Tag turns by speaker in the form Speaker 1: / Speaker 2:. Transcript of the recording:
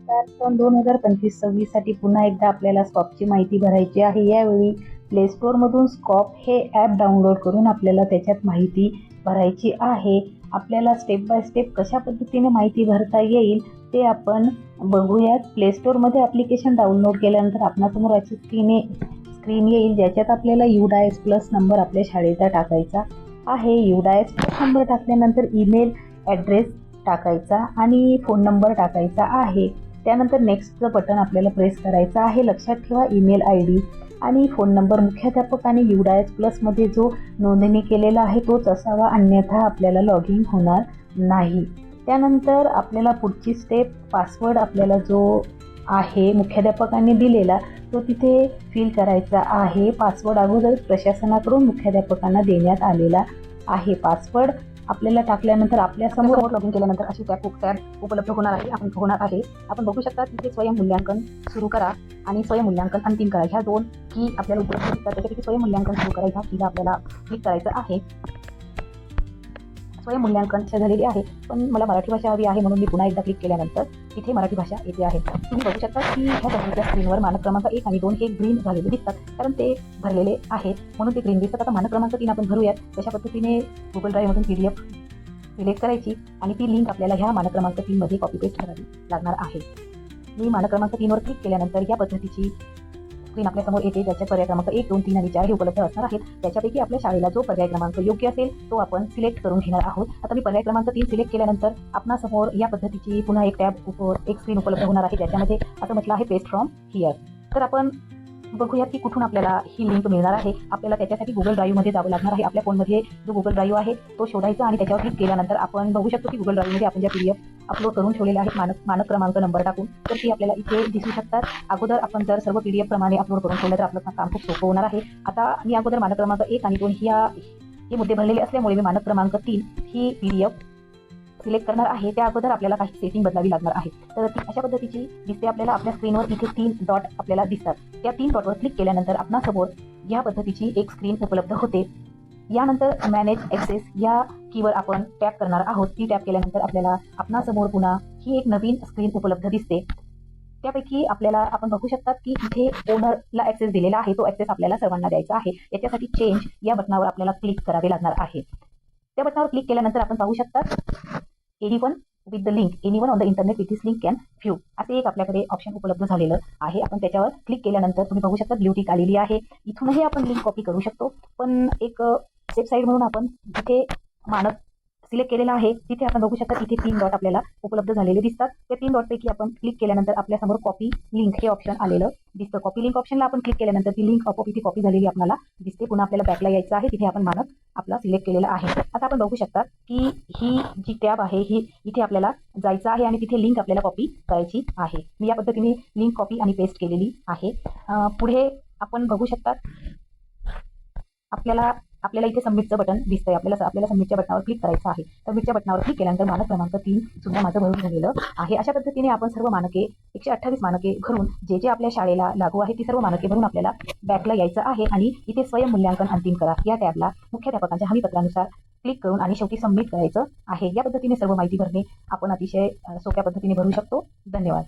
Speaker 1: नमस्कार. सन 2025-26 साठी पुन्हा एकदा आपल्याला स्कॉपची माहिती भरायची आहे. यावेळी प्ले स्टोअरमधून स्कॉप हे ॲप डाउनलोड करून आपल्याला त्याच्यात माहिती भरायची आहे. आपल्याला स्टेप बाय स्टेप कशा पद्धतीने माहिती भरता येईल ते आपण बघूयात. प्ले स्टोअरमध्ये ॲप्लिकेशन डाउनलोड केल्यानंतर आपणासमोर अशी स्क्रीन येईल, ज्याच्यात आपल्याला UDIS प्लस नंबर आपल्या शाळेचा टाकायचा आहे. UDIS प्लस नंबर टाकल्यानंतर ईमेल ॲड्रेस टाकायचा आणि फोन नंबर टाकायचा आहे. त्यानंतर नेक्स्टचं बटन आपल्याला प्रेस करायचं आहे. लक्षात ठेवा, ईमेल ID आणि फोन नंबर मुख्याध्यापकाने UDIS प्लसमध्ये जो नोंदणी केलेला आहे तोच असावा, अन्यथा आपल्याला लॉग इन होणार नाही. त्यानंतर आपल्याला पुढची स्टेप, पासवर्ड आपल्याला जो आहे मुख्याध्यापकांनी दिलेला तो तिथे फिल करायचा आहे. पासवर्ड अगोदर प्रशासनाकडून मुख्याध्यापकांना देण्यात आलेला आहे. पासवर्ड आपल्याला टाकल्यानंतर आपल्यासमोर
Speaker 2: लॉग इन केल्यानंतर अशी टॅब उपलब्ध होणार आहे. आपण बघू शकता तिथे स्वयंमूल्यांकन सुरू करा आणि स्वयंमूल्यांकन अंतिम करा, ह्या दोन की आपल्याला उपलब्ध दिसतात. त्याच्यापैकी स्वयंमूल्यांकन सुरू करा ह्या कीला आपल्याला क्लिक करायचं आहे. स्वयंमूल्यांकन झालेली आहे, पण मला मराठी भाषा हवी आहे म्हणून मी पुन्हा एकदा क्लिक केल्यानंतर इथे मराठी भाषा येते आहे. तुम्ही बघू शकता की ह्या सगळ्या स्क्रीनवर मानक क्रमांक 1 आणि 2 हे ग्रीन झालेले दिसतात, कारण ते भरलेले आहेत म्हणून ते ग्रीन दिसतात. आता मानक क्रमांक 3 आपण भरूयात. तशा पद्धतीने गुगल ड्राईव्हमधून PDF सिलेक्ट करायची आणि ती लिंक आपल्याला ह्या मानक क्रमांक 3 मध्ये कॉपी पेस्ट करावी लागणार आहे. मी मानक क्रमांक 3 वर क्लिक केल्यानंतर या पद्धतीची स्क्रीन आपल्यासमोर येते, ज्याच्या पर्याय क्रमांक 1, 2, 3 आणि 4 हे उपलब्ध असणार आहेत. त्याच्यापैकी आपल्या शाळेला जो पर्याय क्रमांक योग्य असेल तो आपण सिलेक्ट करून घेणार आहोत. आता मी पर्याय क्रमांक 3 सिलेक्ट केल्यानंतर आपणासमोर या पद्धतीची पुन्हा एक एक स्क्रीन उपलब्ध होणार आहे, ज्याच्यामध्ये असं म्हटलं आहे पेस्ट फ्रॉम हिअर. तर आपण बघूयात की कुठून आपल्याला ही लिंक मिळणार आहे. आपल्याला त्याच्यासाठी गुगल ड्राईव्हमध्ये जावं लागणार आहे. आपल्या फोनमध्ये जो गुगल ड्राईव्ह आहे तो शोधायचा आणि त्याच्यावर क्लिक केल्यानंतर आपण बघू शकतो की गुगल ड्राईव्हमध्ये आपण ज्या PDF अपलोड करून ठेवलेल्या आहेत मानक क्रमांक नंबर टाकून, तर ती आपल्याला इथे दिसू शकतात. अगोदर आपण जर सर्व PDF प्रमाणे अपलोड करून ठेवलं तर आपलं काम खूप सोपं होणार आहे. आता मी अगोदर मानक क्रमांक 1 आणि 2 हे मुद्दे भरलेले असल्यामुळे मी मानक क्रमांक 3 ही PDF सिलेक्ट करणार आहे. त्या अगोदर आपल्याला काही सेटिंग बदलावी लागणार आहे. तर ती अशा पद्धतीची दिसते आपल्याला. आपल्या स्क्रीनवर इथे 3 डॉट आपल्याला दिसतात. त्या 3 डॉटवर क्लिक केल्यानंतर आपणासमोर या पद्धतीची एक स्क्रीन उपलब्ध होते. यानंतर मॅनेज ॲक्सेस या कीवर आपण टॅप करणार आहोत. ती टॅप केल्यानंतर आपल्याला आपणासमोर पुन्हा ही एक नवीन स्क्रीन उपलब्ध दिसते. त्यापैकी आपल्याला आपण बघू शकतात की इथे ओनरला ॲक्सेस दिलेला आहे, तो ॲक्सेस आपल्याला सर्वांना द्यायचा आहे. याच्यासाठी चेंज या बटनावर आपल्याला क्लिक करावे लागणार आहे. त्या बटनावर क्लिक केल्यानंतर आपण पाहू शकतात anyone with the link, anyone on the internet with this link can view, असे एक आपल्याकडे ऑप्शन उपलब्ध झालेलं आहे. आपण त्याच्यावर क्लिक केल्यानंतर तुम्ही बघू शकता ब्ल्यू टिक आलेली आहे. इथूनही आपण लिंक कॉपी करू शकतो, पण एक सेफ साईड म्हणून आपण जिथे मानक सिलेक्ट केलेला आहे तिथे आपण बघू शकता इथे 3 डॉट आपल्याला उपलब्ध झालेले दिसतात. त्या 3 डॉटपैकी आपण क्लिक केल्यानंतर आपल्यासमोर कॉपी लिंक हे ऑप्शन आलेलं दिसतं. कॉपी लिंक ऑप्शनला आपण क्लिक केल्यानंतर ती लिंक आपोआप इथे कॉपी झालेली आपल्याला दिसते. पुन्हा आपल्याला बॅकला यायचं आहे, तिथे आपण मानक आपला सिलेक्ट केलेला आहे. आता आपण बघू शकता की ही जी टॅब आहे ही इथे आपल्याला जायचं आहे आणि तिथे लिंक आपल्याला कॉपी करायची आहे. मी या पद्धतीने लिंक कॉपी आणि पेस्ट केलेली आहे. पुढे आपण बघू शकता आपल्याला इथे सबमिटचं बटन दिसतंय. आपल्याला सबमिटच्या बटनावर क्लिक करायचं आहे. सबमिटच्या बटनावर क्लिक केल्यानंतर मानक क्रमांक 3 सुद्धा माझं भरून झालेलं आहे. अशा पद्धतीने आपण सर्व मानके 128 मानके भरून जे आपल्या शाळेला लागू आहे ती सर्व मानके भरून आपल्याला बॅकला यायचं आहे आणि इथे स्वयंमूल्यांकन अंतिम करा या टॅबला मुख्याध्यापकांच्या हमीपत्रानुसार क्लिक करून आणि शेवटी सबमिट करायचं आहे. या पद्धतीने सर्व माहिती भरणे आपण अतिशय सोप्या पद्धतीने भरू शकतो. धन्यवाद.